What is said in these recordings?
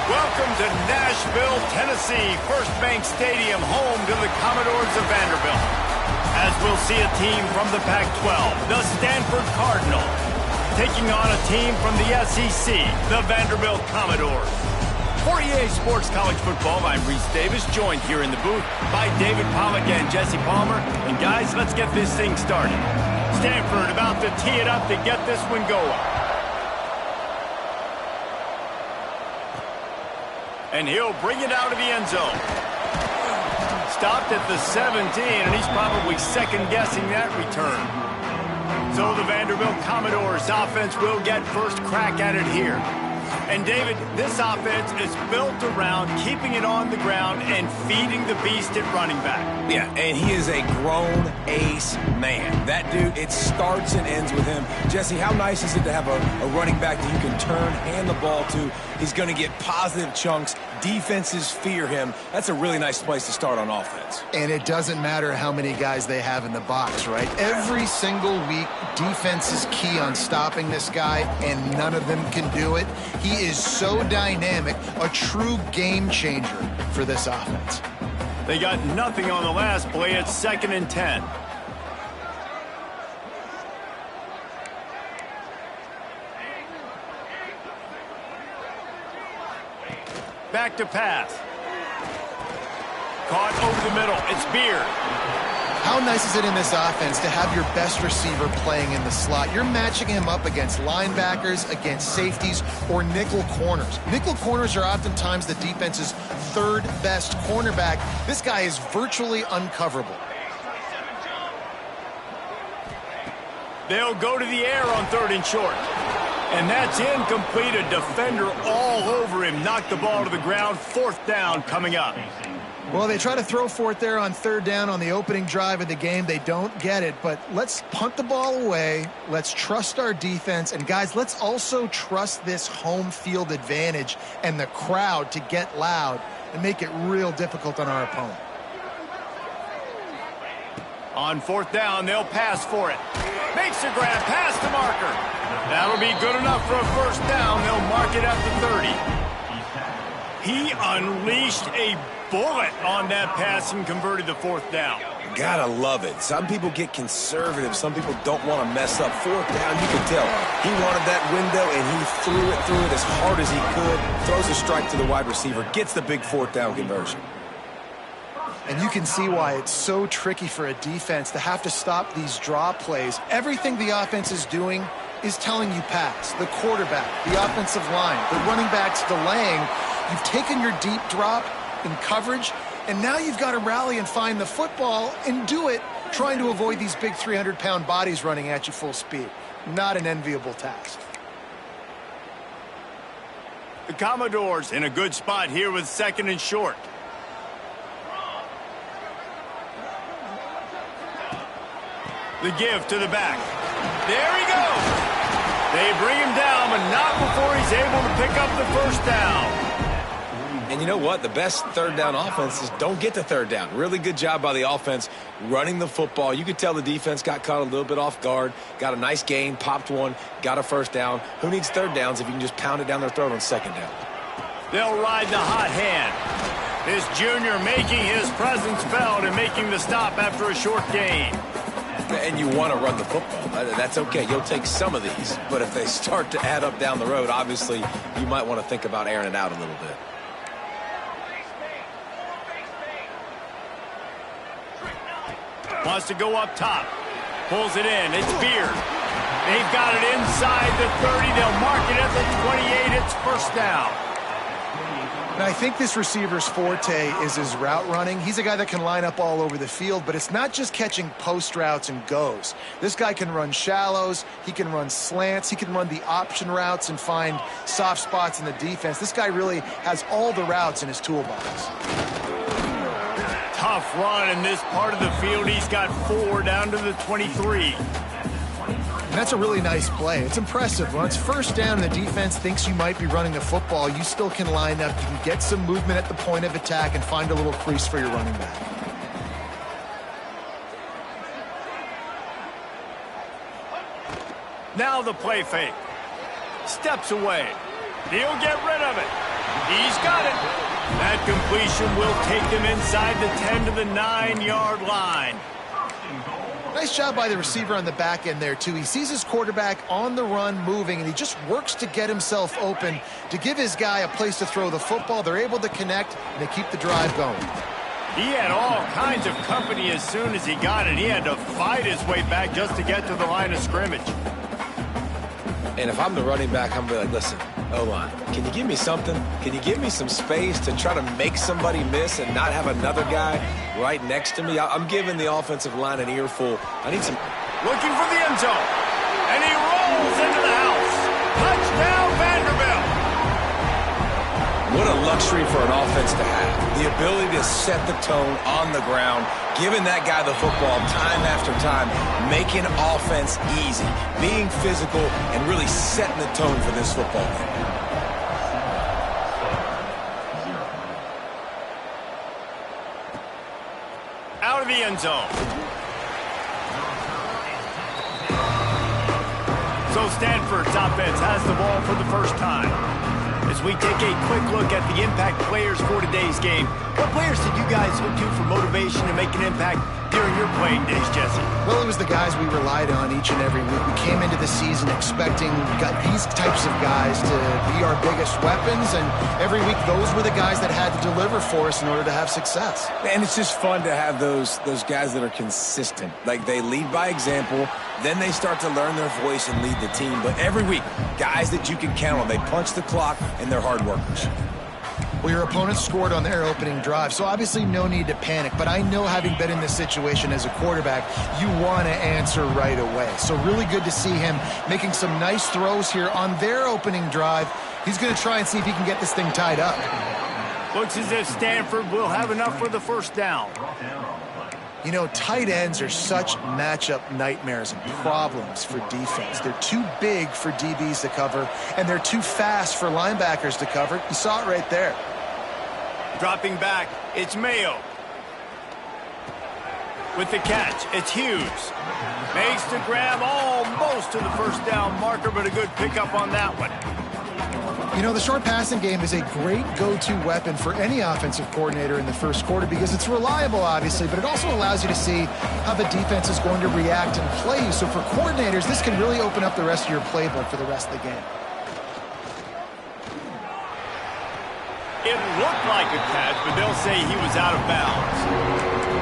Welcome to Nashville, Tennessee, First Bank Stadium, home to the Commodores of Vanderbilt. As we'll see a team from the Pac-12, the Stanford Cardinals, taking on a team from the SEC, the Vanderbilt Commodores. For EA Sports College Football, I'm Reese Davis, joined here in the booth by David Pollack and Jesse Palmer. And guys, let's get this thing started. Stanford about to tee it up to get this one going. And he'll bring it out of the end zone. Stopped at the 17, and he's probably second-guessing that return. So the Vanderbilt Commodores offense will get first crack at it here. And, David, this offense is built around keeping it on the ground and feeding the beast at running back. Yeah, and he is a grown ace man. That dude, it starts and ends with him. Jesse, how nice is it to have a running back that you can turn, hand the ball to? He's going to get positive chunks. Defenses fear him. That's a really nice place to start on offense. And it doesn't matter how many guys they have in the box, right? Every single week, defense is key on stopping this guy, and none of them can do it. He is so dynamic, a true game changer for this offense. They got nothing on the last play. It's 2nd and 10. Back to pass. Caught over the middle. It's Beard. How nice is it in this offense to have your best receiver playing in the slot? You're matching him up against linebackers, against safeties, or nickel corners. Nickel corners are oftentimes the defense's third best cornerback. This guy is virtually uncoverable. They'll go to the air on 3rd and short. And that's incomplete. A defender all over him. Knocked the ball to the ground. 4th down coming up. Well, they try to throw for it there on 3rd down on the opening drive of the game. They don't get it, but let's punt the ball away. Let's trust our defense. And, guys, let's also trust this home field advantage and the crowd to get loud and make it real difficult on our opponent. On 4th down, they'll pass for it. Makes a grab, pass to Marker. That'll be good enough for a 1st down. They'll mark it at the 30. He unleashed a bullet on that pass and converted the 4th down. Gotta love it. Some people get conservative. Some people don't want to mess up. 4th down, you can tell. He wanted that window, and he threw it as hard as he could. Throws a strike to the wide receiver. Gets the big 4th down conversion. And you can see why it's so tricky for a defense to have to stop these draw plays. Everything the offense is doing is telling you pass. The quarterback, the offensive line, the running backs delaying. You've taken your deep drop in coverage, and now you've got to rally and find the football and do it trying to avoid these big 300-pound bodies running at you full speed. Not an enviable task. The Commodores in a good spot here with 2nd and short. The give to the back. There he goes. They bring him down, but not before he's able to pick up the 1st down. And you know what? The best 3rd down offenses don't get to 3rd down. Really good job by the offense running the football. You could tell the defense got caught a little bit off guard. Got a nice gain, popped one, got a 1st down. Who needs 3rd downs if you can just pound it down their throat on 2nd down? They'll ride the hot hand. This junior making his presence felt and making the stop after a short gain. And you want to run the football. That's okay. You'll take some of these. But if they start to add up down the road, obviously you might want to think about airing it out a little bit. Wants to go up top. Pulls it in. It's Beard. They've got it inside the 30. They'll mark it at the 28. It's 1st down. And I think this receiver's forte is his route running. He's a guy that can line up all over the field, but it's not just catching post routes and goes. This guy can run shallows, he can run slants, he can run the option routes and find soft spots in the defense. This guy really has all the routes in his toolbox. Tough run in this part of the field. He's got 4 down to the 23. And that's a really nice play. It's impressive. When it's 1st down and the defense thinks you might be running the football, you still can line up. You can get some movement at the point of attack and find a little crease for your running back. Now the play fake. Steps away. He'll get rid of it. He's got it. That completion will take them inside the 10 to the 9-yard line. Nice job by the receiver on the back end there, too. He sees his quarterback on the run moving, and he just works to get himself open to give his guy a place to throw the football. They're able to connect, and they keep the drive going. He had all kinds of company as soon as he got it. He had to fight his way back just to get to the line of scrimmage. And if I'm the running back, I'm going to be like, listen, O-line, can you give me something? Can you give me some space to try to make somebody miss and not have another guy right next to me? I'm giving the offensive line an earful. I need some... Looking for the end zone. And he rolls into the house. Touchdown, Vanderbilt. What a luxury for an offense to have. The ability to set the tone on the ground, giving that guy the football time after time, making offense easy, being physical, and really setting the tone for this football game. Out of the end zone. So Stanford's offense has the ball for the first time. As we take a quick look at the impact players for today's game, what players did you guys look to for motivation to make an impact during your playing days, Jesse? Well, it was the guys we relied on each and every week. We came into the season expecting these types of guys to be our biggest weapons, and every week those were the guys that had to deliver for us in order to have success. And it's just fun to have those guys that are consistent. Like, they lead by example, then they start to learn their voice and lead the team. But every week, guys that you can count on, they punch the clock, and they're hard workers. Well, your opponent scored on their opening drive, so obviously no need to panic. But I know, having been in this situation as a quarterback, you want to answer right away. So really good to see him making some nice throws here on their opening drive. He's going to try and see if he can get this thing tied up. Looks as if Stanford will have enough for the first down. You know, tight ends are such matchup nightmares and problems for defense. They're too big for DBs to cover, and they're too fast for linebackers to cover. You saw it right there. Dropping back, it's Mayo. With the catch, it's Hughes. Makes the grab almost to the first down marker, but a good pickup on that one. You know, the short passing game is a great go-to weapon for any offensive coordinator in the first quarter because it's reliable, obviously, but it also allows you to see how the defense is going to react and play you. So for coordinators, this can really open up the rest of your playbook for the rest of the game. It looked like a catch, but they'll say he was out of bounds.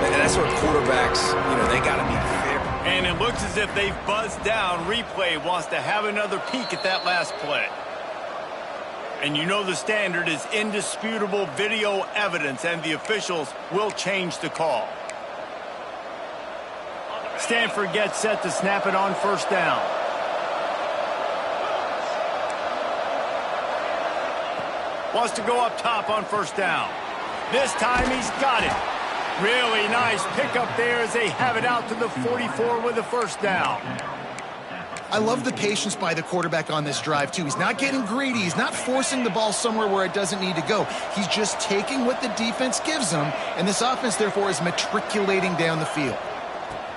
And that's where quarterbacks, they got to be fair. And it looks as if they've buzzed down. Replay wants to have another peek at that last play. And you know the standard is indisputable video evidence, and the officials will change the call. Stanford gets set to snap it on first down. Wants to go up top on first down. This time he's got it. Really nice pickup there as they have it out to the 44 with a first down. I love the patience by the quarterback on this drive, too. He's not getting greedy. He's not forcing the ball somewhere where it doesn't need to go. He's just taking what the defense gives him, and this offense, therefore, is matriculating down the field.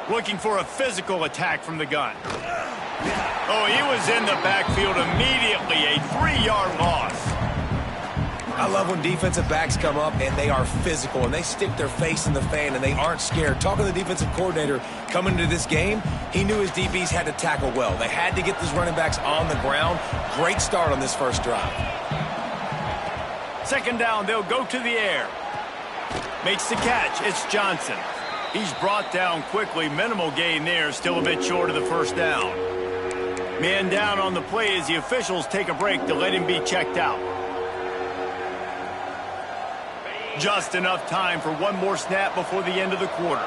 Looking for a physical attack from the gun. Oh, he was in the backfield immediately. A 3-yard loss. I love when defensive backs come up and they are physical and they stick their face in the fan and they aren't scared. Talking to the defensive coordinator coming into this game, he knew his DBs had to tackle well. They had to get these running backs on the ground. Great start on this first drive. Second down, they'll go to the air. Makes the catch. It's Johnson. He's brought down quickly. Minimal gain there. Still a bit short of the first down. Man down on the play as the officials take a break to let him be checked out. Just enough time for one more snap before the end of the quarter.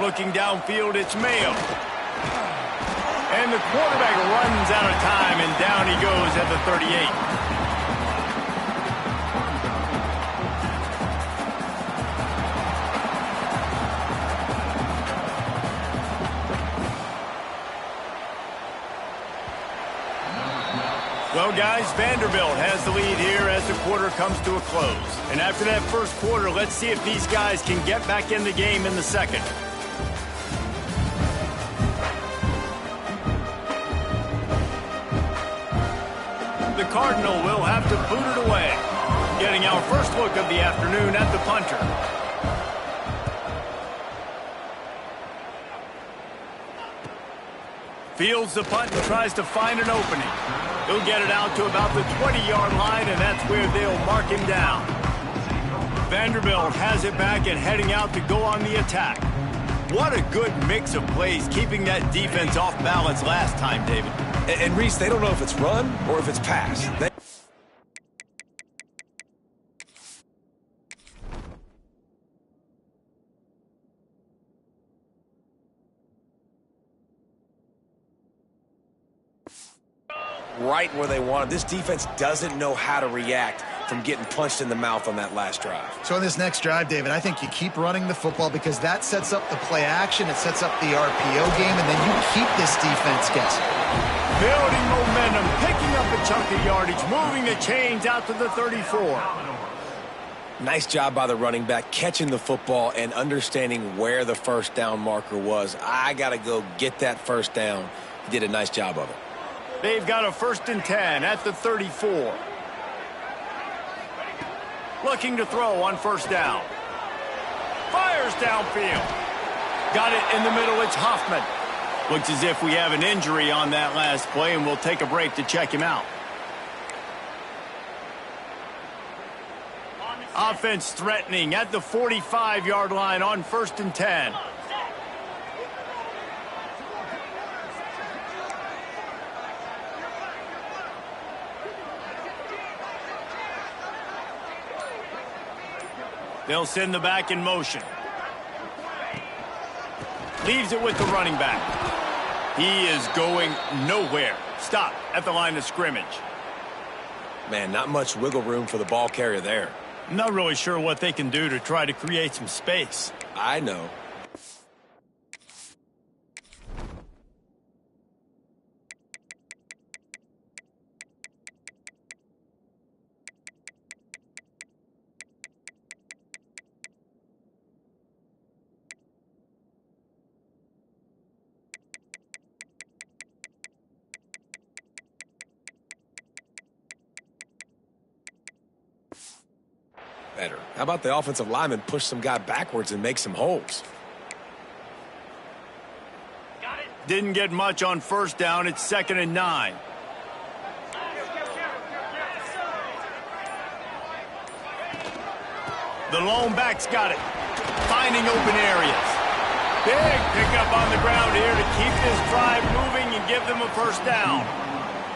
Looking downfield, it's Mayo. And the quarterback runs out of time, and down he goes at the 38. Well, guys, Vanderbilt has the lead here as the quarter comes to a close. And after that first quarter, let's see if these guys can get back in the game in the second. The Cardinal will have to boot it away. Getting our first look of the afternoon at the punter. Fields the punt and tries to find an opening. He'll get it out to about the 20-yard line, and that's where they'll mark him down. Vanderbilt has it back and heading out to go on the attack. What a good mix of plays, keeping that defense off balance last time, David. And Reese, they don't know if it's run or if it's pass. Right where they want it. This defense doesn't know how to react from getting punched in the mouth on that last drive. So on this next drive, David, I think you keep running the football because that sets up the play action, it sets up the RPO game, and then you keep this defense guessing. Building momentum, picking up a chunk of yardage, moving the chains out to the 34. Nice job by the running back, catching the football and understanding where the first down marker was. I got to go get that first down. He did a nice job of it. They've got a 1st and 10 at the 34. Looking to throw on 1st down. Fires downfield. Got it in the middle. It's Hoffman. Looks as if we have an injury on that last play, and we'll take a break to check him out. Offense threatening at the 45-yard line on 1st and 10. They'll send the back in motion. Leaves it with the running back. He is going nowhere. Stop at the line of scrimmage. Man, not much wiggle room for the ball carrier there. I'm not really sure what they can do to try to create some space. I know. Better. How about the offensive lineman push some guy backwards and make some holes? Didn't get much on 1st down. It's 2nd and 9. The lone back's got it. Finding open areas. Big pickup on the ground here to keep this drive moving and give them a 1st down.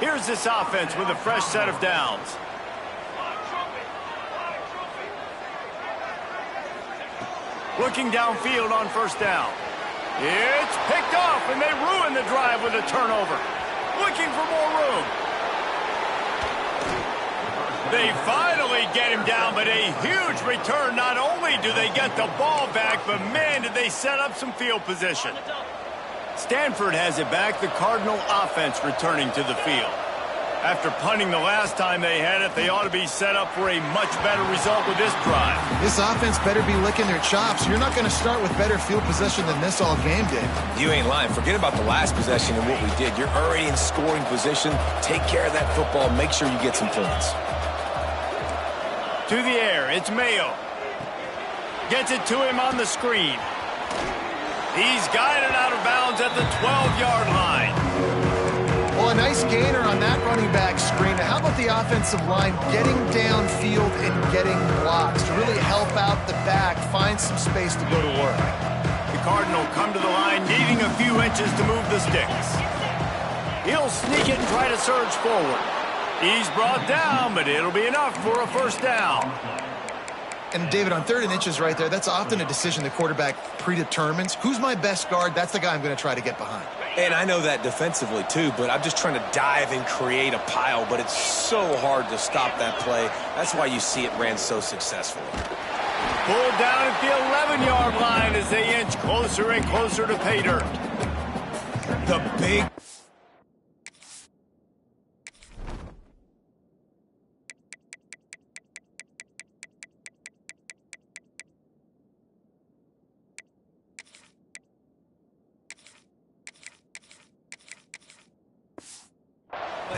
Here's this offense with a fresh set of downs. Looking downfield on 1st down. It's picked off, and they ruin the drive with a turnover. Looking for more room. They finally get him down, but a huge return. Not only do they get the ball back, but man, did they set up some field position. Stanford has it back. The Cardinal offense returning to the field. After punting the last time they had it, they ought to be set up for a much better result with this drive. This offense better be licking their chops. You're not going to start with better field possession than this all game did. You ain't lying. Forget about the last possession and what we did. You're already in scoring position. Take care of that football. Make sure you get some points. To the air, it's Mayo. Gets it to him on the screen. He's guided out of bounds at the 12-yard line. Well, a nice gainer on that running back screen. Now, how about the offensive line getting downfield and getting blocks to really help out the back, find some space to go to work? The Cardinal come to the line, needing a few inches to move the sticks. He'll sneak it and try to surge forward. He's brought down, but it'll be enough for a 1st down. And, David, on 3rd and inches right there, that's often a decision the quarterback predetermines. Who's my best guard? That's the guy I'm going to try to get behind. And I know that defensively, too, but I'm just trying to dive and create a pile, but it's so hard to stop that play. That's why you see it ran so successfully. Pulled down at the 11-yard line as they inch closer and closer to pay dirt. The big...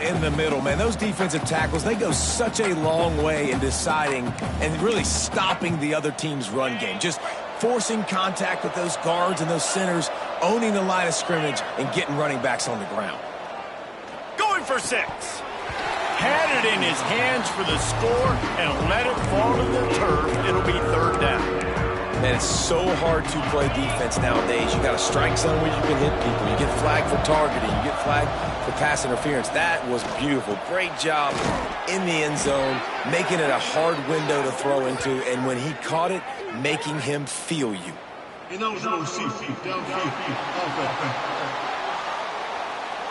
in the middle, man. Those defensive tackles, they go such a long way in deciding and really stopping the other team's run game. Just forcing contact with those guards and those centers, owning the line of scrimmage, and getting running backs on the ground. Going for 6. Had it in his hands for the score and let it fall to the turf. It'll be 3rd down. Man, it's so hard to play defense nowadays. You got a strike zone where you can hit people. You get flagged for targeting. You get flagged for pass interference. That was beautiful. Great job in the end zone, making it a hard window to throw into, and when he caught it, making him feel you.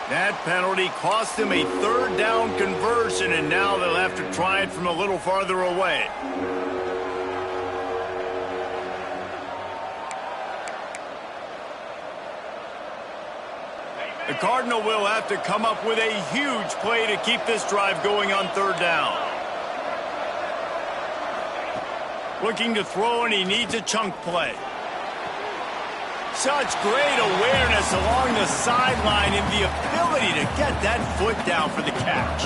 That penalty cost him a 3rd down conversion, and now they'll have to try it from a little farther away. The Cardinal will have to come up with a huge play to keep this drive going on 3rd down. Looking to throw, and he needs a chunk play. Such great awareness along the sideline and the ability to get that foot down for the catch.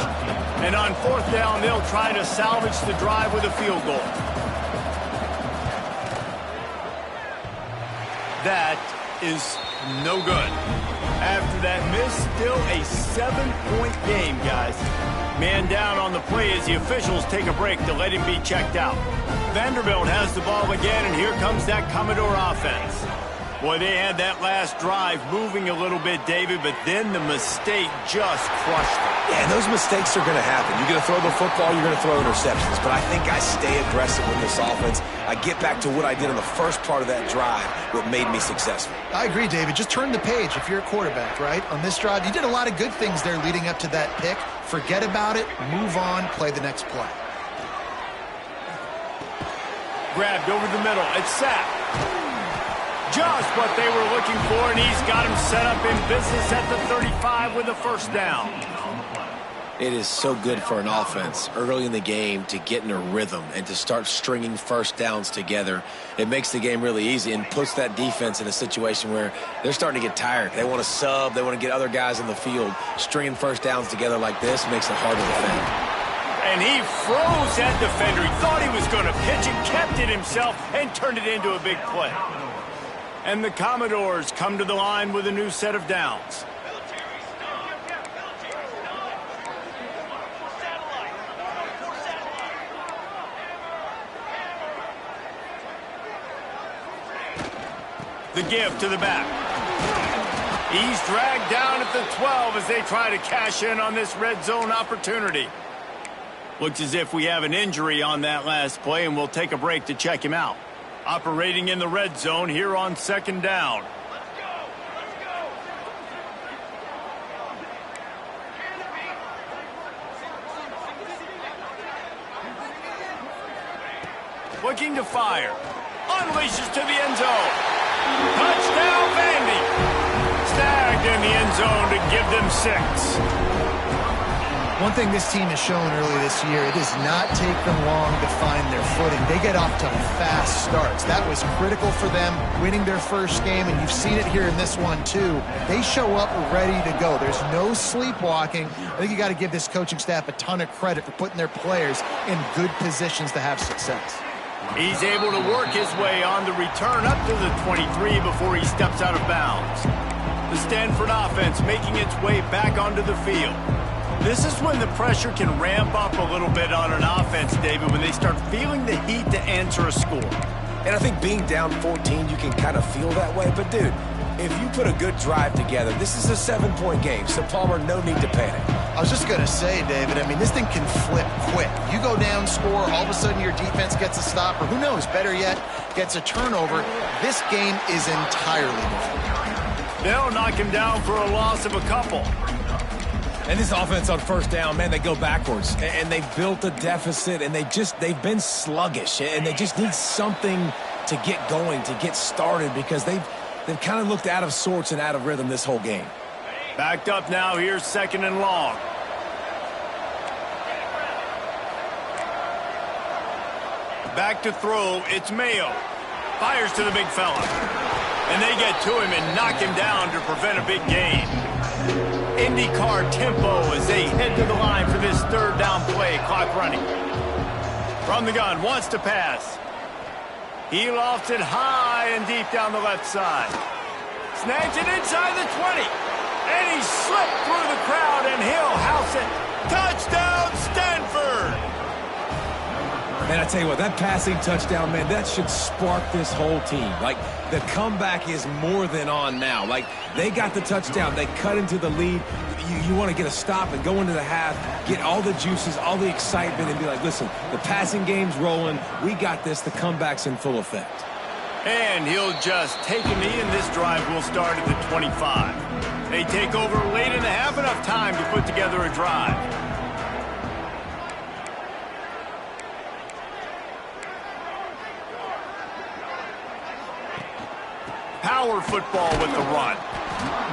And on 4th down, they'll try to salvage the drive with a field goal. That is no good. After that miss, still a 7-point game, guys. Man down on the play as the officials take a break to let him be checked out. Vanderbilt has the ball again, and here comes that Commodore offense. Boy, they had that last drive moving a little bit, David, but then the mistake just crushed them. Yeah, those mistakes are going to happen. You're going to throw the football, you're going to throw interceptions. But I think I stay aggressive with this offense. I get back to what I did in the first part of that drive, what made me successful. I agree, David. Just turn the page if you're a quarterback, right? On this drive, you did a lot of good things there leading up to that pick. Forget about it, move on, play the next play. Grabbed over the middle, it's sacked. Just what they were looking for, and he's got him set up in business at the 35 with a 1st down. It is so good for an offense early in the game to get in a rhythm and to start stringing 1st downs together. It makes the game really easy and puts that defense in a situation where they're starting to get tired. They want to sub. They want to get other guys in the field. Stringing 1st downs together like this makes it hard to defend. And he froze that defender. He thought he was going to pitch and kept it himself and turned it into a big play. And the Commodores come to the line with a new set of downs. The give to the back. He's dragged down at the 12 as they try to cash in on this red zone opportunity. Looks as if we have an injury on that last play, and we'll take a break to check him out. Operating in the red zone here on 2nd down. Looking to fire. Unleashes to the end zone. Touchdown, Vandy. Snagged in the end zone to give them 6. One thing this team has shown early this year, it does not take them long to find their footing. They get off to fast starts. That was critical for them, winning their first game, and you've seen it here in this one too. They show up ready to go. There's no sleepwalking. I think you got to give this coaching staff a ton of credit for putting their players in good positions to have success. He's able to work his way on the return up to the 23 before he steps out of bounds. The Stanford offense making its way back onto the field. This is when the pressure can ramp up a little bit on an offense, David, when they start feeling the heat to answer a score. And I think being down 14, you can kind of feel that way. But, dude, if you put a good drive together, this is a 7-point game. So, Palmer, no need to panic. I was just going to say, David, I mean, this thing can flip quick. You go down, score, all of a sudden your defense gets a stop, or who knows, better yet, gets a turnover. This game is entirely different. They'll knock him down for a loss of a couple. And this offense on 1st down, man, they go backwards. And they've built a deficit, and they've been sluggish. And they just need something to get going, to get started, because they've kind of looked out of sorts and out of rhythm this whole game. Backed up now, here's 2nd and long. Back to throw, it's Mayo. Fires to the big fella. And they get to him and knock him down to prevent a big gain. IndyCar tempo as they head to the line for this third down play. Clock running. From the gun, wants to pass. He lofts it high and deep down the left side. Snags it inside the 20. And he slipped through the crowd, and he'll house it. Touchdown, Stanford! Man, I tell you what, that passing touchdown, man, that should spark this whole team. Like, the comeback is more than on now. Like, they got the touchdown. They cut into the lead. You want to get a stop and go into the half, get all the juices, all the excitement, and be like, listen, the passing game's rolling. We got this. The comeback's in full effect. And he'll just take a knee, and this drive will start at the 25. They take over late in the half, enough time to put together a drive. Power football with the run.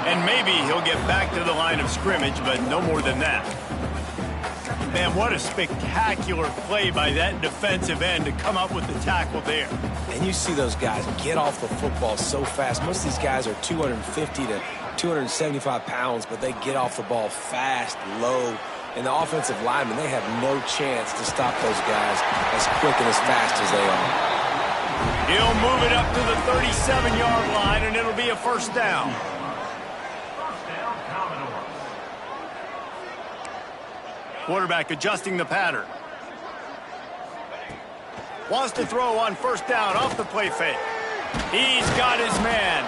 And maybe he'll get back to the line of scrimmage, but no more than that. Man, what a spectacular play by that defensive end to come up with the tackle there. And you see those guys get off the football so fast. Most of these guys are 250 to 275 pounds, but they get off the ball fast, low. And the offensive linemen, they have no chance to stop those guys as quick and as fast as they are. He'll move it up to the 37-yard line, and it'll be a first down. Quarterback adjusting the pattern. Wants to throw on first down off the play fake. He's got his man.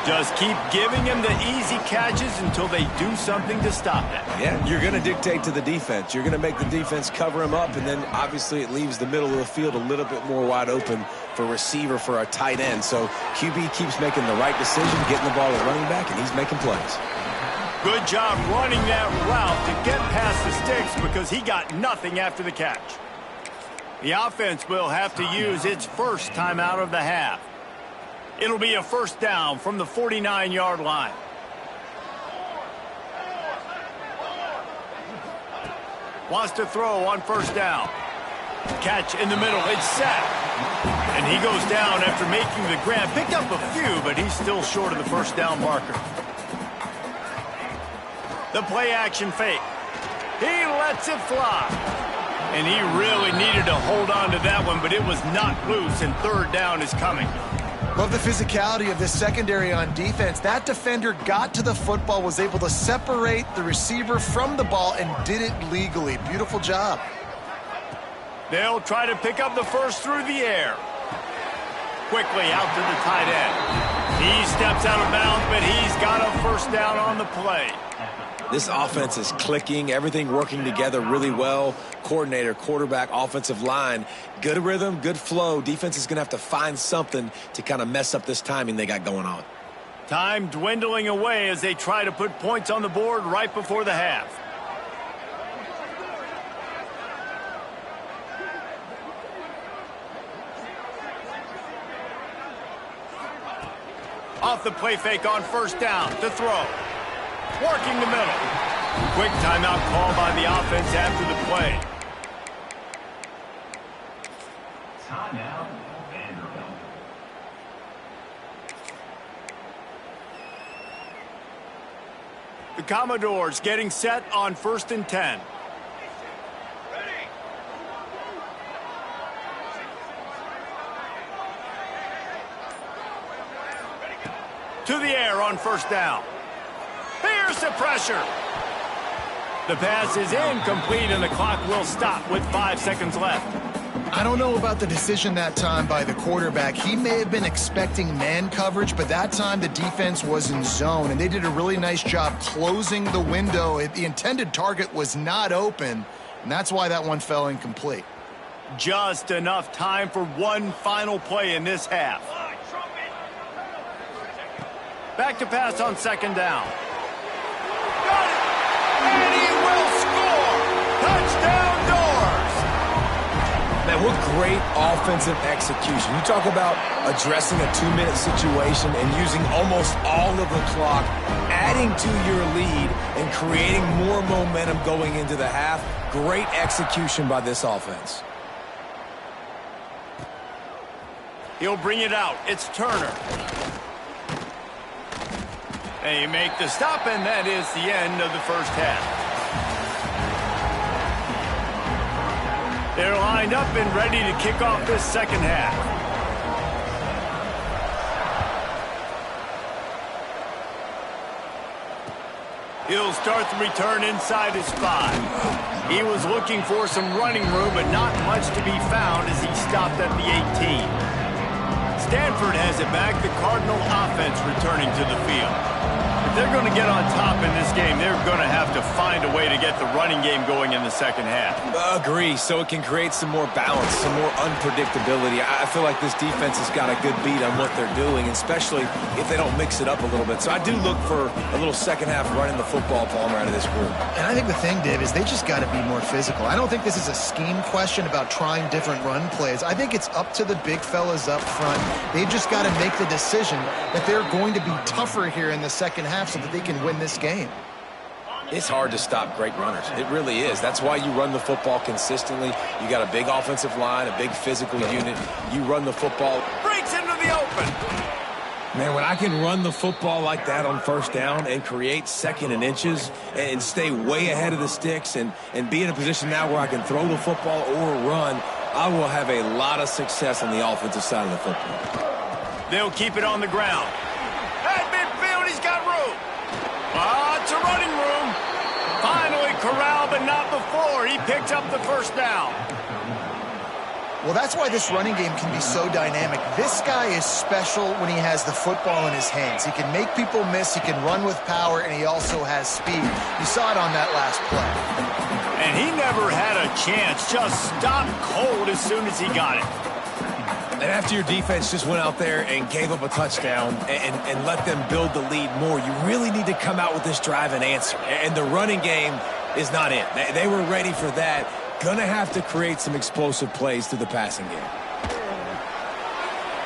Just keep giving him the easy catches until they do something to stop it. Yeah, you're going to dictate to the defense. You're going to make the defense cover him up, and then obviously it leaves the middle of the field a little bit more wide open for receiver, for a tight end. So QB keeps making the right decision, getting the ball to running back, and he's making plays. Good job running that route to get past the sticks because he got nothing after the catch. The offense will have to use its first timeout of the half. It'll be a first down from the 49-yard line. Wants to throw on first down. Catch in the middle. It's set. And he goes down after making the grab. Picked up a few, but he's still short of the first down marker. The play action fake. He lets it fly. And he really needed to hold on to that one, but it was not loose, and third down is coming. Love the physicality of this secondary on defense. That defender got to the football, was able to separate the receiver from the ball, and did it legally. Beautiful job. They'll try to pick up the first through the air. Quickly out to the tight end. He steps out of bounds, but he's got a first down on the play. This offense is clicking, everything working together really well. Coordinator, quarterback, offensive line, good rhythm, good flow. Defense is going to have to find something to kind of mess up this timing they got going on. Time dwindling away as they try to put points on the board right before the half. Off the play fake on first down to throw. Working the middle. Quick timeout call by the offense after the play. Timeout, Vanderbilt. The Commodores getting set on 1st and 10. To the air on first down. Here's the pressure. The pass is incomplete, and the clock will stop with 5 seconds left. I don't know about the decision that time by the quarterback. He may have been expecting man coverage, but that time the defense was in zone, and they did a really nice job closing the window. The intended target was not open, and that's why that one fell incomplete. Just enough time for one final play in this half. Back to pass on second down. Got it! And he will score! Touchdown Doors! Man, what great offensive execution. You talk about addressing a 2-minute situation and using almost all of the clock, adding to your lead and creating more momentum going into the half. Great execution by this offense. He'll bring it out. It's Turner. They make the stop, and that is the end of the first half. They're lined up and ready to kick off this second half. He'll start the return inside his 5. He was looking for some running room, but not much to be found as he stopped at the 18. Stanford has it back, the Cardinal offense returning to the field. If they're going to get on top in this game, they're going to have to find a way to get the running game going in the second half. Agree, so it can create some more balance, some more unpredictability. I feel like this defense has got a good beat on what they're doing, especially if they don't mix it up a little bit. So I do look for a little second half running the football, Palmer, out of this group. And I think the thing, Dave, is they just got to be more physical. I don't think this is a scheme question about trying different run plays. I think it's up to the big fellas up front. They've just got to make the decision that they're going to be tougher here in the second half so that they can win this game. It's hard to stop great runners. It really is. That's why you run the football consistently. You got a big offensive line, a big physical unit. You run the football. Breaks into the open. Man, when I can run the football like that on first down and create second and inches and stay way ahead of the sticks and be in a position now where I can throw the football or run, I will have a lot of success on the offensive side of the football. They'll keep it on the ground. At midfield, he's got room. It's a running room. Finally corralled, but not before. He picked up the first down. Well, that's why this running game can be so dynamic. This guy is special when he has the football in his hands. He can make people miss, he can run with power, and he also has speed. You saw it on that last play. And he never had a chance. Just stopped cold as soon as he got it. And after your defense just went out there and gave up a touchdown and let them build the lead more, you really need to come out with this drive and answer. And the running game is not it. They were ready for that. Gonna have to create some explosive plays through the passing game.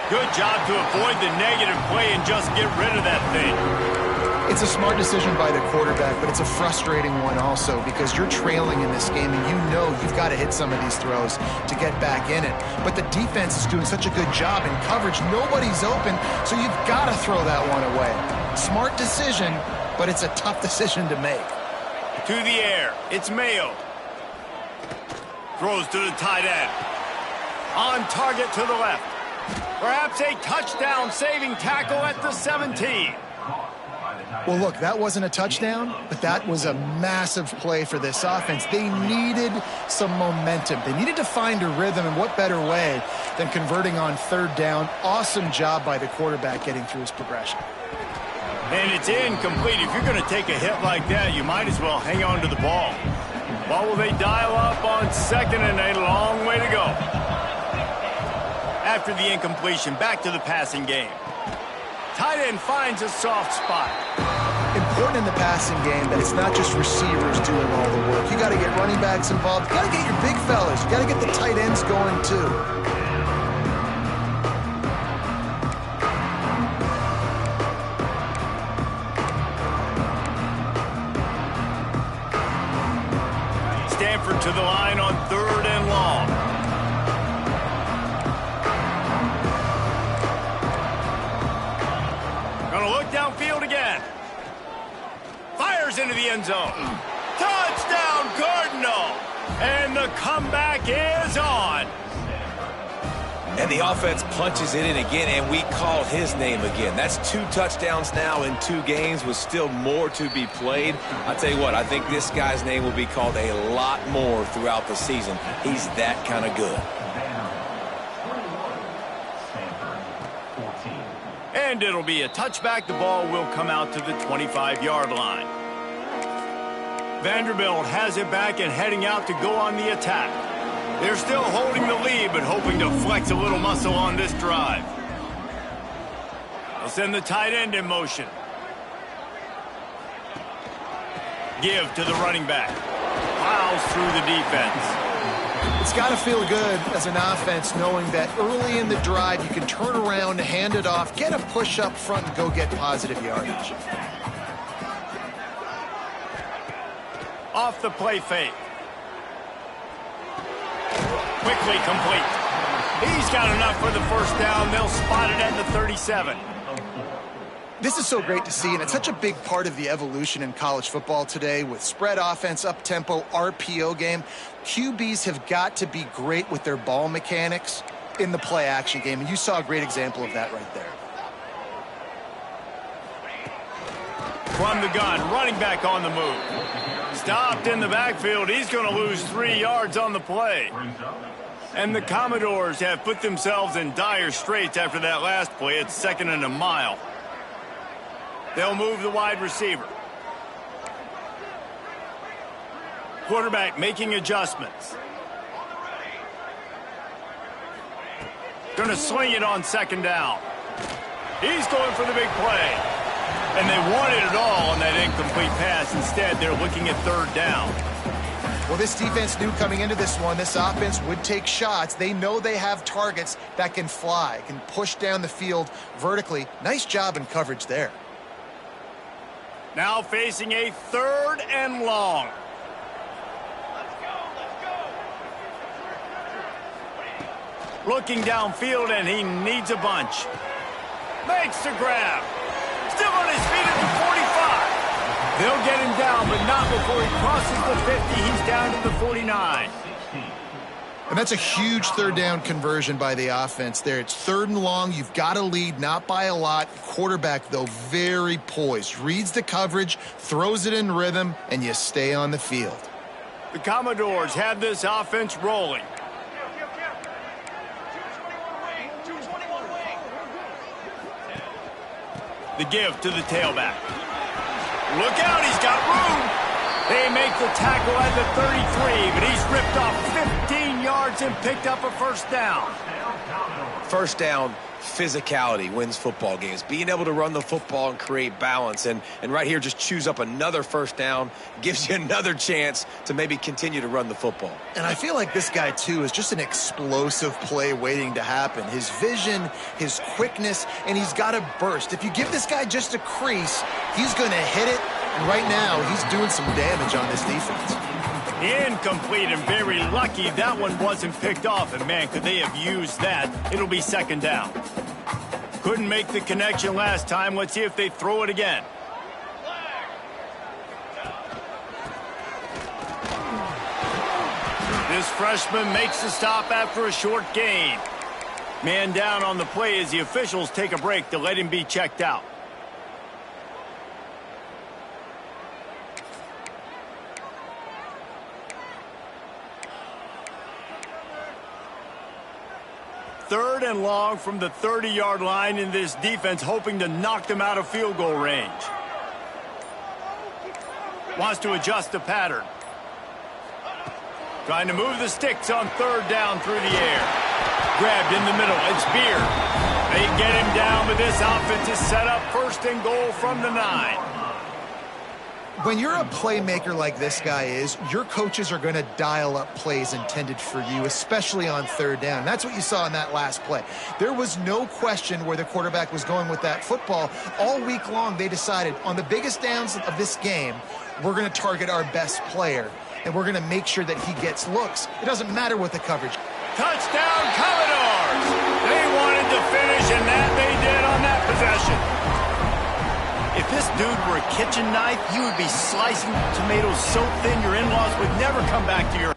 Good job to avoid the negative play and just get rid of that thing. It's a smart decision by the quarterback, but it's a frustrating one also because you're trailing in this game and you know you've got to hit some of these throws to get back in it. But the defense is doing such a good job in coverage. Nobody's open, so you've got to throw that one away. Smart decision, but it's a tough decision to make. To the air, it's Mayo. Throws to the tight end. On target to the left. Perhaps a touchdown-saving tackle at the 17. Well, look, that wasn't a touchdown, but that was a massive play for this offense. They needed some momentum. They needed to find a rhythm, and what better way than converting on third down. Awesome job by the quarterback getting through his progression. And it's incomplete. If you're going to take a hit like that, you might as well hang on to the ball. What will they dial up on second and a long way to go? After the incompletion, back to the passing game. Tight end finds a soft spot. Important in the passing game that it's not just receivers doing all the work. You got to get running backs involved. You got to get your big fellas. You got to get the tight ends going too. Stanford to the line on third and long. Gonna look downfield again. Fires into the end zone. Touchdown, Cardinal! And the comeback is on. And the offense punches it in again, and we call his name again. That's 2 touchdowns now in 2 games with still more to be played. I'll tell you what, I think this guy's name will be called a lot more throughout the season. He's that kind of good. And it'll be a touchback. The ball will come out to the 25-yard line. Vanderbilt has it back and heading out to go on the attack. They're still holding the lead, but hoping to flex a little muscle on this drive. They'll send the tight end in motion. Give to the running back. Plows through the defense. It's got to feel good as an offense knowing that early in the drive you can turn around, hand it off, get a push up front, and go get positive yardage. Off the play fake. Quickly complete. He's got enough for the first down. They'll spot it at the 37. This is so great to see, and it's such a big part of the evolution in college football today with spread offense, up-tempo, RPO game. QBs have got to be great with their ball mechanics in the play-action game, and you saw a great example of that right there. From the gun, running back on the move. Stopped in the backfield. He's going to lose 3 yards on the play. And the Commodores have put themselves in dire straits after that last play. It's 2nd and a mile. They'll move the wide receiver. Quarterback making adjustments. Going to swing it on 2nd down. He's going for the big play. And they wanted it all on that incomplete pass. Instead, they're looking at 3rd down. Well, this defense knew coming into this one, this offense would take shots. They know they have targets that can fly, can push down the field vertically. Nice job in coverage there. Now facing a 3rd and long. Looking downfield, and he needs a bunch. Makes the grab. Still on his feet at the 45. They'll get him down, but not before he crosses the 50. He's down to the 49. And that's a huge 3rd down conversion by the offense there. It's 3rd and long. You've got to lead, not by a lot. Quarterback, though, very poised. Reads the coverage, throws it in rhythm, and you stay on the field. The Commodores have this offense rolling. The give to the tailback. Look out, he's got room. They make the tackle at the 33, but he's ripped off 15 yards and picked up a 1st down. 1st down, physicality wins football games. Being able to run the football and create balance. And right here, just choose up another 1st down, gives you another chance to maybe continue to run the football. And I feel like this guy, too, is just an explosive play waiting to happen. His vision, his quickness, and he's got a burst. If you give this guy just a crease, he's going to hit it. And right now, he's doing some damage on this defense. Incomplete, and very lucky that one wasn't picked off. And, man, could they have used that? It'll be 2nd down. Couldn't make the connection last time. Let's see if they throw it again. This freshman makes the stop after a short gain. Man down on the play as the officials take a break to let him be checked out. Third and long from the 30-yard line, in this defense hoping to knock them out of field goal range. Wants to adjust the pattern. Trying to move the sticks on 3rd down through the air. Grabbed in the middle. It's Beard. They get him down, but this offense is set up 1st and goal from the 9. When you're a playmaker like this guy is, your coaches are going to dial up plays intended for you, especially on 3rd down. That's what you saw in that last play. There was no question where the quarterback was going with that football. All week long, they decided on the biggest downs of this game, we're going to target our best player, and we're going to make sure that he gets looks. It doesn't matter what the coverage. Touchdown, Commodores! They wanted to finish, and that they did on that possession. If this dude were a kitchen knife, you would be slicing tomatoes so thin your in-laws would never come back to your...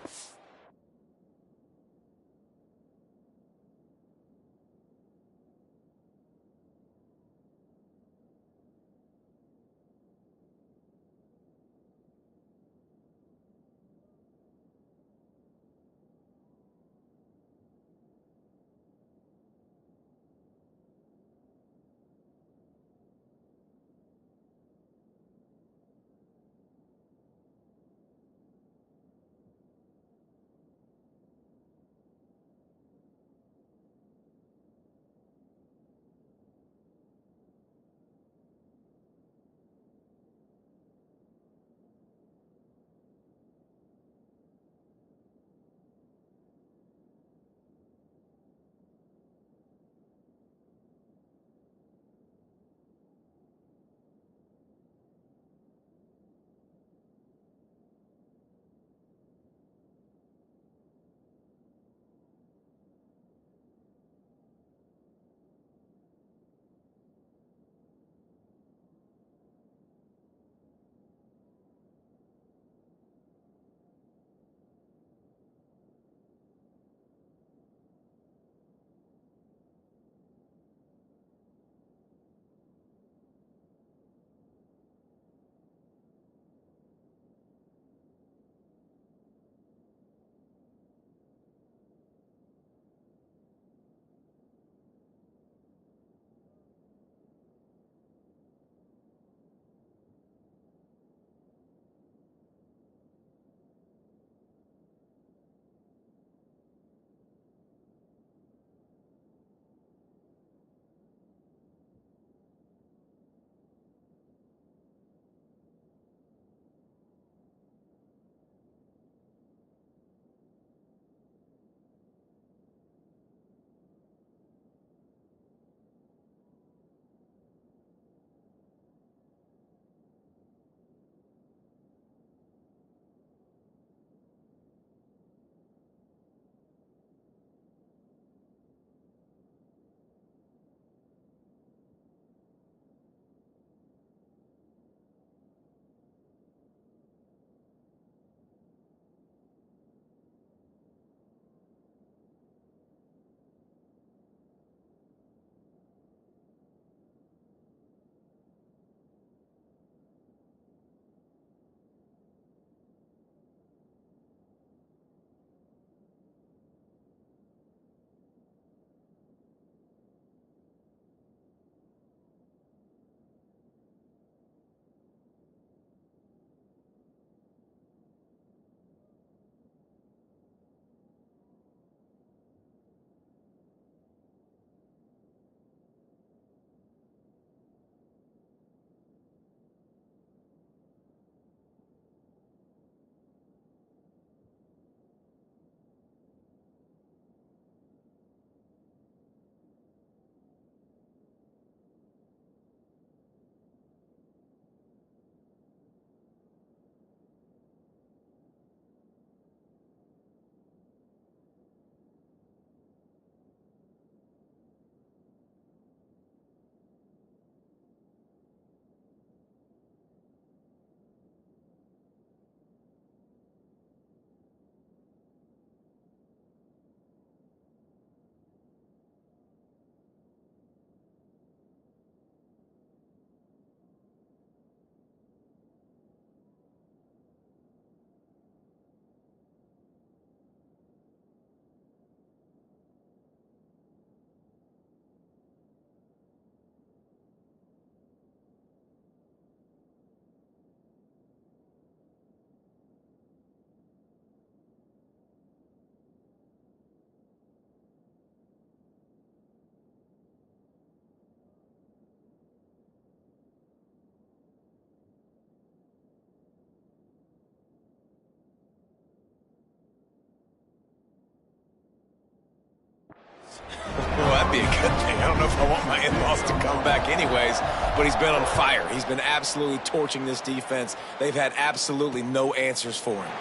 might be a good thing. I don't know if I want my in-laws to come back anyways, but he's been on fire. He's been absolutely torching this defense. They've had absolutely no answers for him.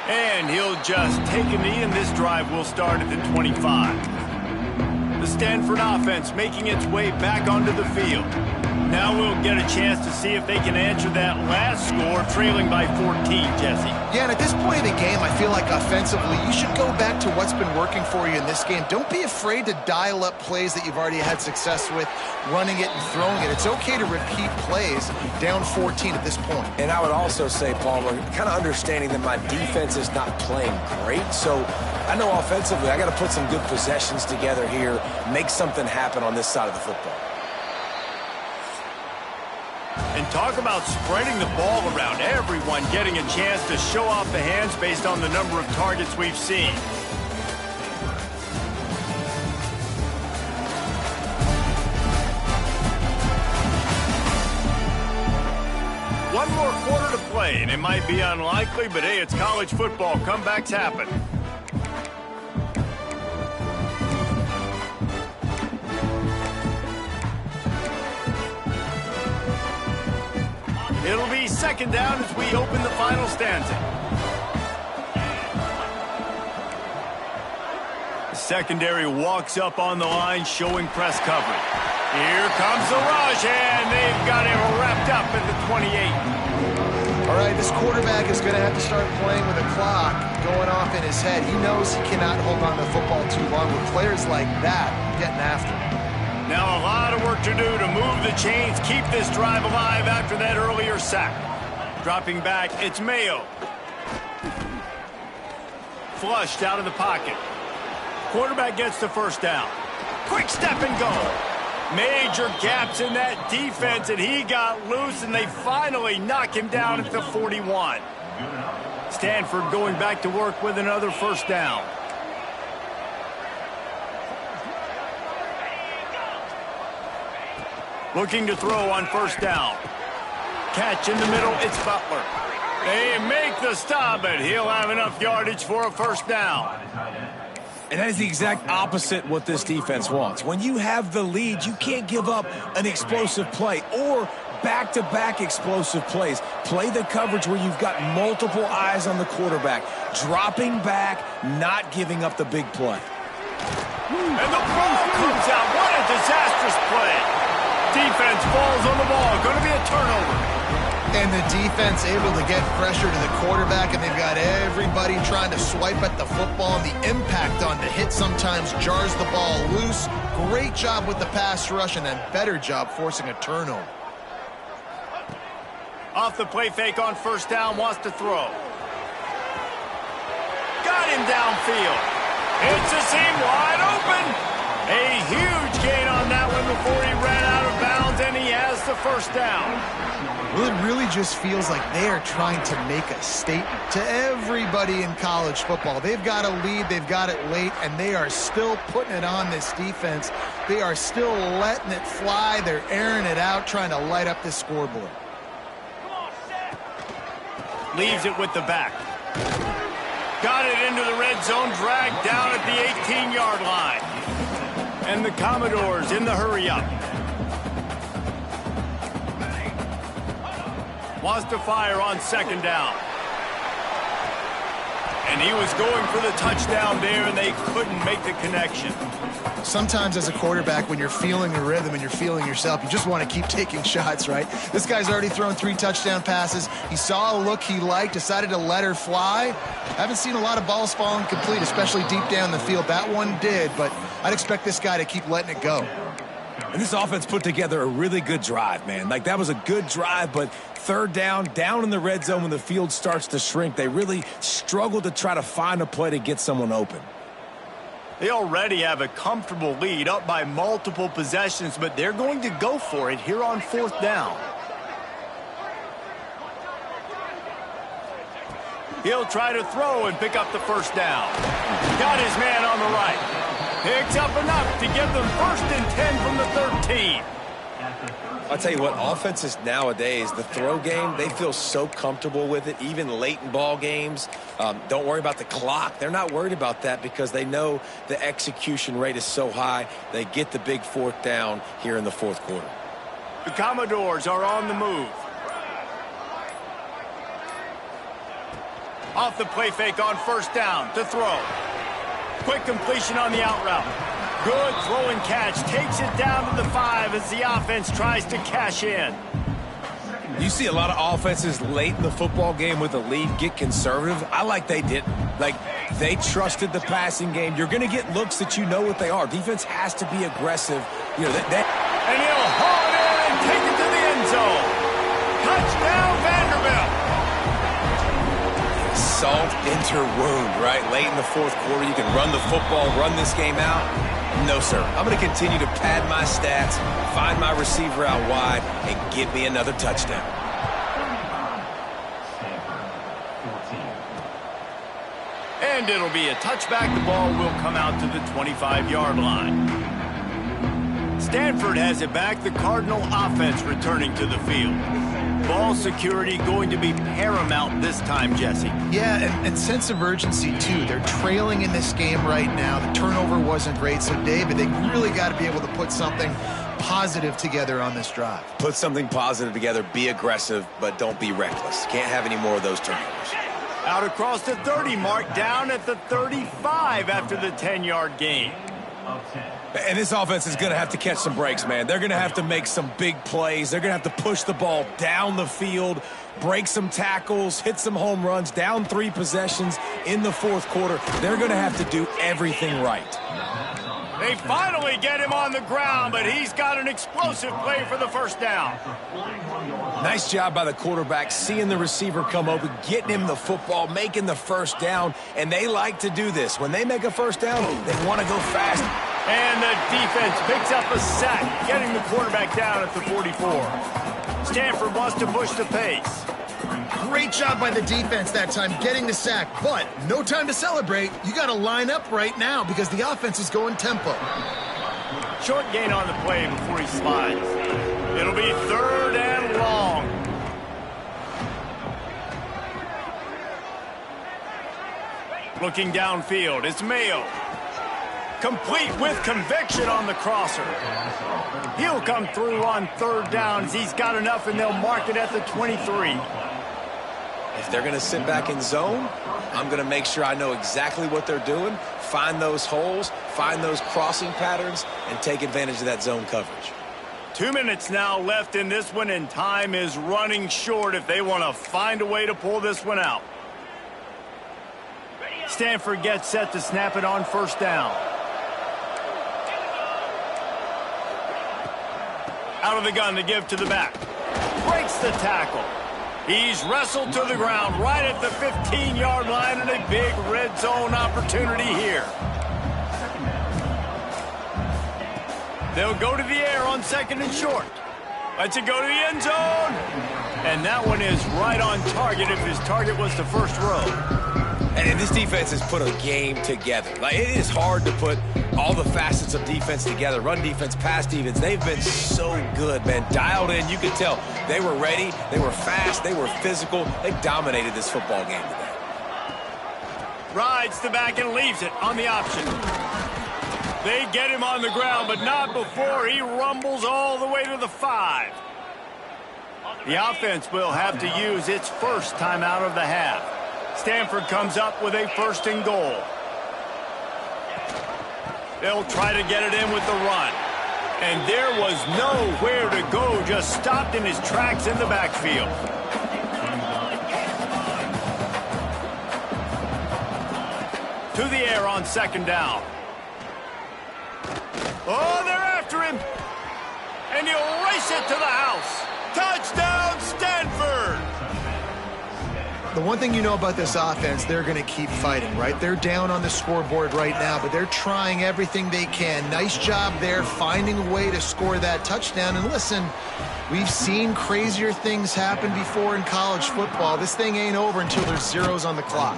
And he'll just take a knee, and this drive will start at the 25. The Stanford offense making its way back onto the field. Now we'll get a chance to see if they can answer that last score, trailing by 14, Jesse. Yeah, and at this point of the game, I feel like offensively, you should go back to what's been working for you in this game. Don't be afraid to dial up plays that you've already had success with, running it and throwing it. It's okay to repeat plays down 14 at this point. And I would also say, Palmer, kind of understanding that my defense is not playing great, so I know offensively I got to put some good possessions together here, make something happen on this side of the football. And talk about spreading the ball around. Everyone getting a chance to show off the hands based on the number of targets we've seen. One more quarter to play, and it might be unlikely, but hey, it's college football. Comebacks happen. It'll be second down as we open the final stanza. The secondary walks up on the line, showing press coverage. Here comes the rush, and they've got him wrapped up at the 28. All right, this quarterback is going to have to start playing with a clock going off in his head. He knows he cannot hold on to the football too long with players like that getting after him. Now a lot of work to do to move the chains, keep this drive alive after that earlier sack. Dropping back, it's Mayo. Flushed out of the pocket. Quarterback gets the first down. Quick step and go. Major gaps in that defense, and he got loose, and they finally knock him down at the 41. Stanford going back to work with another first down. Looking to throw on first down. Catch in the middle, it's Butler. They make the stop, but he'll have enough yardage for a first down. And that is the exact opposite what this defense wants. When you have the lead, you can't give up an explosive play or back-to-back explosive plays. Play the coverage where you've got multiple eyes on the quarterback, dropping back, not giving up the big play. And the ball comes out. What a disastrous play. Defense falls on the ball. Going to be a turnover. And the defense able to get pressure to the quarterback, and they've got everybody trying to swipe at the football, and the impact on the hit sometimes jars the ball loose. Great job with the pass rush, and a better job forcing a turnover. Off the play fake on first down, wants to throw. Got him downfield. It's a seam wide open. A huge gain on that one before he ran out of bounds, and he has the first down. Well, it really just feels like they are trying to make a statement to everybody in college football. They've got a lead, they've got it late, and they are still putting it on this defense. They are still letting it fly. They're airing it out, trying to light up this scoreboard. Leaves it with the back. Got it into the red zone, dragged down at the 18-yard line. And the Commodores in the hurry-up. Wants to fire on second down. And he was going for the touchdown there, and they couldn't make the connection. Sometimes as a quarterback, when you're feeling the rhythm and you're feeling yourself, you just want to keep taking shots, right? This guy's already thrown 3 touchdown passes. He saw a look he liked, decided to let her fly. Haven't seen a lot of balls falling complete, especially deep down the field. That one did, but I'd expect this guy to keep letting it go. And this offense put together a really good drive, man. Like, that was a good drive, but third down in the red zone when the field starts to shrink, they really struggle to try to find a play to get someone open. They already have a comfortable lead, up by multiple possessions, but they're going to go for it here on fourth down. He'll try to throw and pick up the first down. Got his man on the right. Picks up enough to give them 1st and 10 from the 13. I'll tell you what, offenses nowadays, the throw game, they feel so comfortable with it, even late in ball games. Don't worry about the clock. They're not worried about that because they know the execution rate is so high. They get the big fourth down here in the fourth quarter. The Commodores are on the move. Off the play fake on first down to throw. Quick completion on the out route. Good throw and catch. Takes it down to the 5 as the offense tries to cash in. You see a lot of offenses late in the football game with a lead get conservative. I like they didn't. Like, they trusted the passing game. You're going to get looks that you know what they are. Defense has to be aggressive. You know, And he'll haul it in and take it to the end zone. Touchdown, Vanderbilt. Salt into wound, right? Late in the fourth quarter, you can run the football, run this game out. No, sir. I'm going to continue to pad my stats, find my receiver out wide, and give me another touchdown. And it'll be a touchback. The ball will come out to the 25-yard line. Stanford has it back. The Cardinal offense returning to the field. Ball security going to be paramount this time, Jesse. Yeah, and sense of urgency, too. They're trailing in this game right now. The turnover wasn't great, so, David, they really got to be able to put something positive together on this drive. Put something positive together, be aggressive, but don't be reckless. Can't have any more of those turnovers. Out across the 30 mark, down at the 35 after the 10-yard gain. And this offense is going to have to catch some breaks, man. They're going to have to make some big plays. They're going to have to push the ball down the field, break some tackles, hit some home runs, down 3 possessions in the fourth quarter. They're going to have to do everything right. They finally get him on the ground, but he's got an explosive play for the first down. Nice job by the quarterback, seeing the receiver come open, getting him the football, making the first down, and they like to do this. When they make a first down, they want to go fast. And the defense picks up a sack, getting the quarterback down at the 44. Stanford wants to push the pace. Great job by the defense that time getting the sack, but no time to celebrate. You got to line up right now because the offense is going tempo. Short gain on the play before he slides. It'll be 3rd and long. Looking downfield, it's Mayo. Complete with conviction on the crosser. He'll come through on 3rd downs. He's got enough, and they'll mark it at the 23. If they're going to sit back in zone, I'm going to make sure I know exactly what they're doing, find those holes, find those crossing patterns, and take advantage of that zone coverage. 2 minutes now left in this one, and time is running short if they want to find a way to pull this one out. Stanford gets set to snap it on first down. Out of the gun to give to the back. Breaks the tackle. He's wrestled to the ground right at the 15-yard line, and a big red zone opportunity here. They'll go to the air on 2nd and short. Lets it go to the end zone. And that one is right on target if his target was the first row. And this defense has put a game together. Like, it is hard to put all the facets of defense together. Run defense, pass defense. They've been so good, man. Dialed in. You could tell they were ready. They were fast. They were physical. They dominated this football game today. Rides the back and leaves it on the option. They get him on the ground, but not before he rumbles all the way to the 5. The offense will have to use its first timeout of the half. Stanford comes up with a 1st and goal. They'll try to get it in with the run. And there was nowhere to go, just stopped in his tracks in the backfield. To the air on 2nd down. Oh, they're after him. And he'll race it to the house. Touchdown, Stanford! The one thing you know about this offense, they're going to keep fighting, right? They're down on the scoreboard right now, but they're trying everything they can. Nice job there, finding a way to score that touchdown. And listen, we've seen crazier things happen before in college football. This thing ain't over until there's zeros on the clock.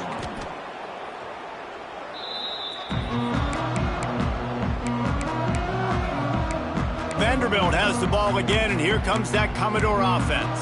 Vanderbilt has the ball again, and here comes that Commodore offense.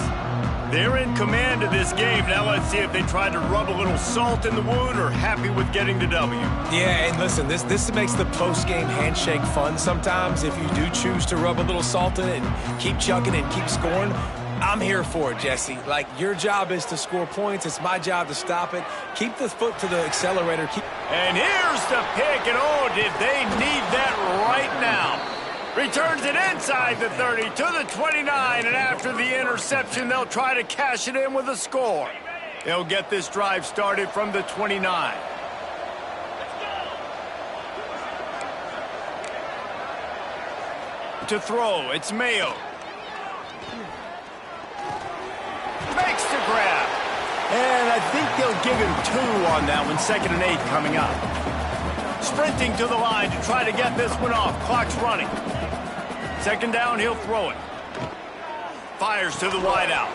They're in command of this game. Now let's see if they try to rub a little salt in the wound or happy with getting the W. Yeah, and listen, this makes the post-game handshake fun sometimes. If you do choose to rub a little salt in it and keep chucking and keep scoring, I'm here for it, Jesse. Like, your job is to score points. It's my job to stop it. Keep the foot to the accelerator. And here's the pick, and oh, did they need that right now. Returns it inside the 30 to the 29, and after the interception, they'll try to cash it in with a score. They'll get this drive started from the 29. To throw, it's Mayo. Makes the grab. And I think they'll give him 2 on that one, 2nd and 8 coming up. Sprinting to the line to try to get this one off. Clock's running. 2nd down, he'll throw it. Fires to the wideout.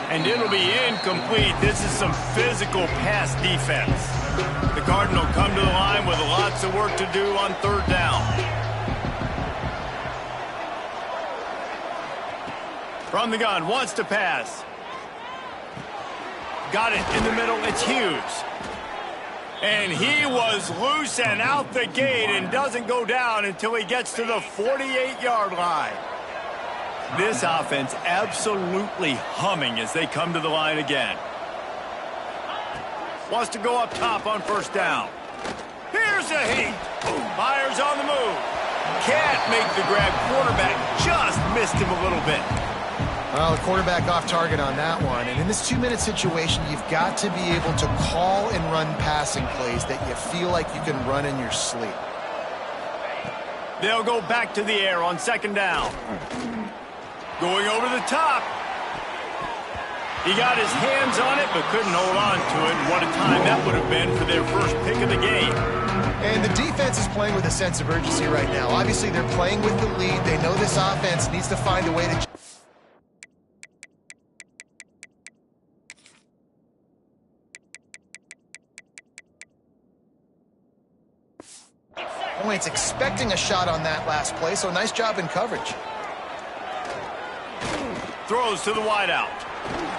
And it'll be incomplete. This is some physical pass defense. The Cardinal come to the line with lots of work to do on 3rd down. From the gun, wants to pass. Got it in the middle, it's Hughes. And he was loose and out the gate and doesn't go down until he gets to the 48-yard line. This offense absolutely humming as they come to the line again. Wants to go up top on 1st down. Here's the heat. Myers on the move. Can't make the grab. Quarterback just missed him a little bit. Well, the quarterback off target on that one. And in this 2-minute situation, you've got to be able to call and run passing plays that you feel like you can run in your sleep. They'll go back to the air on 2nd down. Going over the top. He got his hands on it, but couldn't hold on to it. What a time that would have been for their first pick of the game. And the defense is playing with a sense of urgency right now. Obviously, they're playing with the lead. They know this offense needs to find a way to... points, expecting a shot on that last play, so nice job in coverage. Throws to the wideout.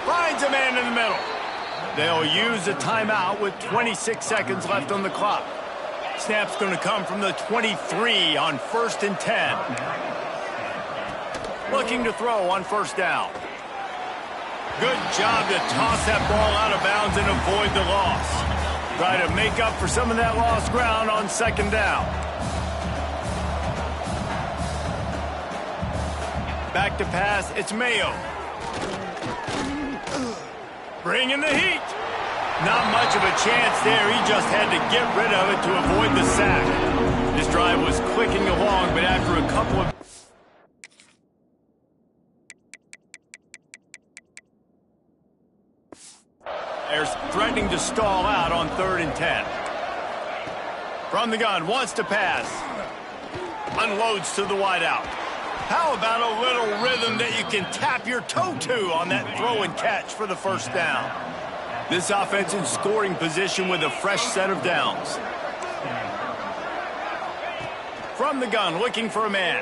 Finds a man in the middle. They'll use a timeout with 26 seconds left on the clock. Snap's going to come from the 23 on 1st and 10. Looking to throw on 1st down. Good job to toss that ball out of bounds and avoid the loss. Try to make up for some of that lost ground on 2nd down. Back to pass, it's Mayo. Bringing the heat. Not much of a chance there. He just had to get rid of it to avoid the sack. This drive was clicking along, but after a couple of... They're threatening to stall out on 3rd and 10. From the gun, wants to pass. Unloads to the wideout. How about a little rhythm that you can tap your toe to on that throw and catch for the 1st down? This offense in scoring position with a fresh set of downs. From the gun, looking for a man.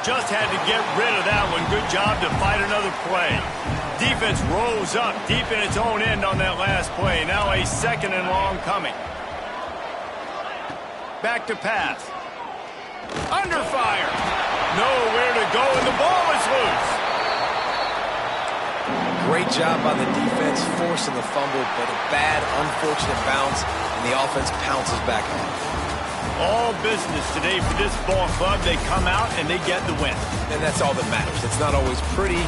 Just had to get rid of that one. Good job to fight another play. Defense rose up deep in its own end on that last play. Now a 2nd and long coming. Back to pass. Under fire. Nowhere to go, and the ball is loose. Great job by the defense, forcing the fumble, but a bad, unfortunate bounce, and the offense pounces back on. All business today for this ball club. They come out and they get the win. And that's all that matters. It's not always pretty.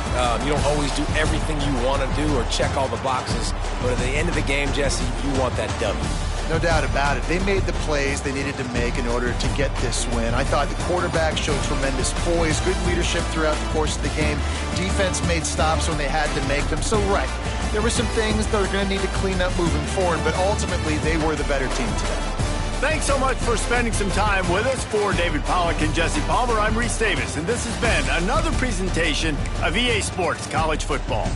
You don't always do everything you want to do or check all the boxes. But at the end of the game, Jesse, you want that W. No doubt about it. They made the plays they needed to make in order to get this win. I thought the quarterback showed tremendous poise, good leadership throughout the course of the game. Defense made stops when they had to make them. So, right, there were some things they're going to need to clean up moving forward, but ultimately they were the better team today. Thanks so much for spending some time with us. For David Pollack and Jesse Palmer, I'm Reese Davis, and this has been another presentation of EA Sports College Football.